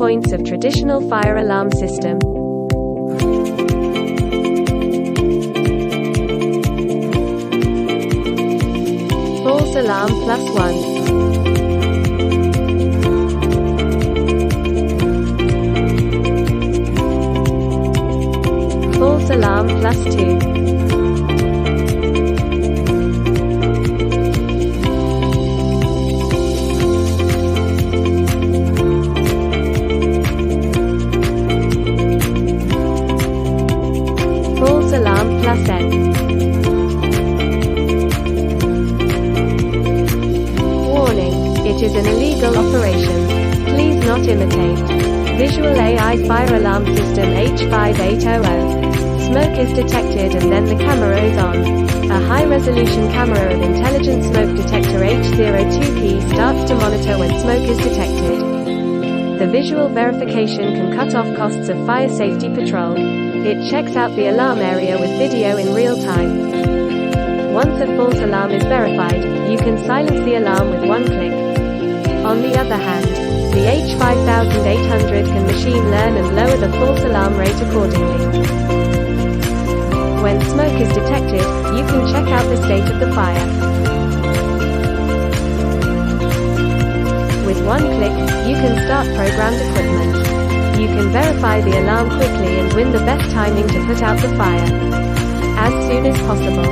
points of traditional fire alarm system. False alarm +1. False alarm +2. False alarm +N. Warning: it is an illegal operation. Please not imitate. Visual AI fire alarm system H5800. Smoke is detected and then the camera is on. A high-resolution camera of intelligent smoke detector H02P starts to monitor when smoke is detected. The visual verification can cut off costs of fire safety patrol. It checks out the alarm area with video in real time. Once a false alarm is verified, you can silence the alarm with one click. On the other hand, the H5800 can machine learn and lower the false alarm rate accordingly. When smoke is detected, you can check out the state of the fire. With one click, you can start programmed equipment. You can verify the alarm quickly and win the best timing to put out the fire as soon as possible.